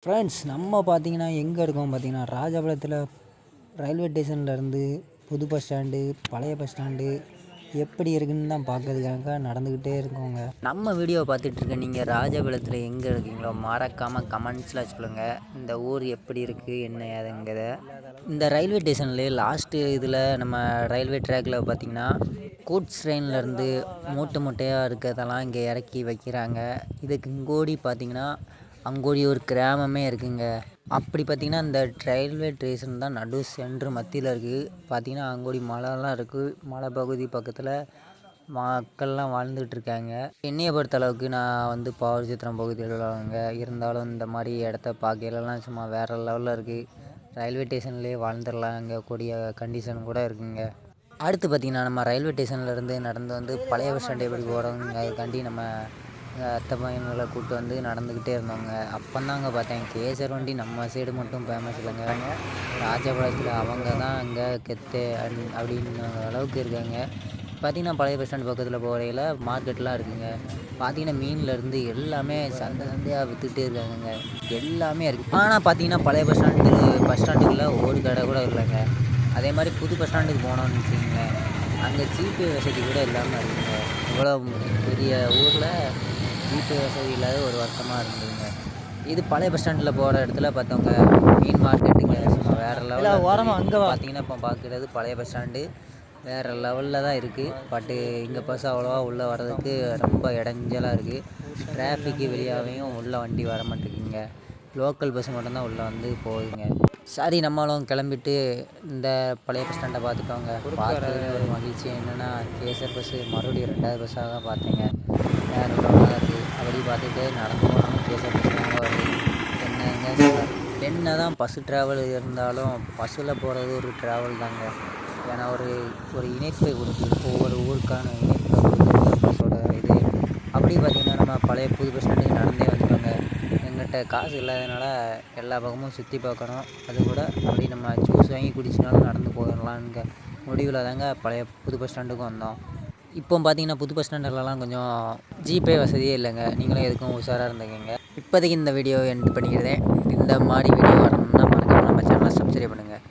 Friends நம்ம பார்த்தீங்கன்னா எங்கே இருக்கோம் பார்த்தீங்கன்னா ராஜபாளையத்தில் ரயில்வே ஸ்டேஷன்லேருந்து புது பஸ் ஸ்டாண்டு பழைய பஸ் ஸ்டாண்டு எப்படி இருக்குன்னு தான் பார்க்கறதுக்காக நடந்துக்கிட்டே இருக்கோங்க. நம்ம வீடியோவை பார்த்துட்ருக்க நீங்கள் ராஜபாளையத்தில் எங்கே இருக்கீங்களோ மறக்காமல் கமெண்ட்ஸில் சொல்லுங்கள். இந்த ஊர் எப்படி இருக்குது என்ன ஏதுங்கிறத. இந்த ரயில்வே ஸ்டேஷன்லேயே லாஸ்ட்டு இதில் நம்ம ரயில்வே ட்ராக்கில் பார்த்திங்கன்னா கூட்ஸ் ட்ரெயின்லேருந்து மூட்டை மூட்டையாக இருக்கிறதெல்லாம் இங்கே இறக்கி வைக்கிறாங்க. இதுக்கு இங்கோடி பார்த்திங்கன்னா அங்கோடி ஒரு கிராமமே இருக்குங்க. அப்படி பார்த்திங்கன்னா இந்த ரயில்வே ஸ்டேஷன் தான் நடு சென்ட்ரு மத்தியில் இருக்குது. பார்த்திங்கன்னா அங்கோடி மலைலாம் இருக்குது. மலை பகுதி பக்கத்தில் மக்கள்லாம் வாழ்ந்துகிட்ருக்காங்க. என்னையை பொறுத்த அளவுக்கு நான் வந்து பாவூர் சத்திரம் பகுதியில் உள்ளவங்க இருந்தாலும் இந்த மாதிரி இடத்த பார்க்கலாம் சும்மா வேறு லெவலில் இருக்குது. ரயில்வே ஸ்டேஷன்லேயே வாழ்ந்துடலாம் அங்கே கூடிய கண்டிஷன் கூட இருக்குங்க. அடுத்து பார்த்திங்கன்னா நம்ம ரயில்வே ஸ்டேஷன்லேருந்து நடந்து வந்து பழைய பஸ் ஸ்டாண்டு எப்படி போகிறோங்க அதுக்காண்டி நம்ம அத்தை பையன்களை கூப்பிட்டு வந்து நடந்துக்கிட்டே இருந்தோங்க. அப்போந்தாங்க பார்த்தேன் கேசர் வண்டி நம்ம சைடு மட்டும் ஃபேமஸ் இல்லைங்க. ராஜபாளையத்தில் அவங்க தான் அங்கே கெத்து அப்படின்னு அளவுக்கு இருக்காங்க. பார்த்திங்கன்னா பழைய பஸ் ஸ்டாண்டு பக்கத்தில் போகிறையில் மார்க்கெட்லாம் இருக்குதுங்க. பார்த்திங்கன்னா மீன்லேருந்து எல்லாமே சந்தை சந்தையாக விற்றுக்கிட்டே இருக்காங்க. எல்லாமே இருக்குது. ஆனால் பார்த்திங்கன்னா பழைய பஸ் ஸ்டாண்டுக்குள்ளே ஒரு கடை கூட இல்லைங்க. அதே மாதிரி புது பஸ் ஸ்டாண்டுக்கு போனோம்னு வச்சுக்கோங்க, அங்கே ஜிபே வசதி கூட இல்லாமல் இருக்குங்க. இவ்வளோ பெரிய ஊரில் ஜிபே வசதி இல்லாத ஒரு வருஷமாக இருந்ததுங்க. இது பழைய பஸ் ஸ்டாண்டில் போகிற இடத்துல பார்த்தவங்க மீன் மார்க்கெட்டுங்க சும்மா வேறு லெவலில் ஓரமாக அங்கே பார்த்திங்கன்னா இப்போ பார்க்குறது பழைய பஸ் ஸ்டாண்டு வேறு லெவலில் தான் இருக்குது. பட்டு இங்கே பஸ் அவ்வளோவா உள்ளே வர்றதுக்கு ரொம்ப இடைஞ்சலாக இருக்குது. டிராஃபிக்கு வெளியாகவும் உள்ளே வண்டி வர மாட்டேங்குங்க. லோக்கல் பஸ் மட்டும்தான் உள்ளே வந்து போகுதுங்க. சரி நம்மளும் கிளம்பிட்டு இந்த பழைய பஸ் ஸ்டாண்டை பார்த்துட்டோங்க. பார்த்தது ஒரு மகிழ்ச்சி என்னென்னா கேசர் பஸ்ஸு மறுபடியும் 2வது பஸ்ஸாக தான் பார்த்தேங்க. வேறு லெவலாக இருக்குது. அப்படி பார்த்துட்டு நடந்து போனாலும் கேசர் பஸ் தாங்க வருது. என்ன தான் பஸ்ஸு ட்ராவல் இருந்தாலும் பஸ்ஸில் போகிறது ஒரு ட்ராவல் தாங்க. ஏன்னா ஒரு இணைப்பை கொடுக்குது. ஒவ்வொரு ஊருக்கான இணைப்பை கொடுக்குறது பஸ்ஸோட இது. அப்படி பார்த்திங்கன்னா நம்ம பழைய புது பஸ் ஸ்டாண்டுக்கு நடந்தே வந்துட்டோங்க. எங்கிட்ட காசு இல்லாதனால எல்லா பக்கமும் சுற்றி பார்க்கணும். அது கூட அப்படி நம்ம ஜூஸ் வாங்கி குடிச்சினாலும் நடந்து போயிடலான்னு முடிவில் தாங்க பழைய புது பஸ் ஸ்டாண்டுக்கும் வந்தோம். இப்போ பார்த்திங்கன்னா புது பஸ் ஸ்டாண்டர்லலாம் கொஞ்சம் ஜிபே வசதியே இல்லைங்க. நீங்களும் எதுக்கும் உஷாராக இருந்துக்கங்க. இப்போதைக்கு இந்த வீடியோ எண்ட் பண்ணிக்கிறேன். இந்த மாதிரி வீடியோ வரணும்னா மறக்காமல் நம்ம சேனலை சப்ஸ்கிரைப் பண்ணுங்கள்.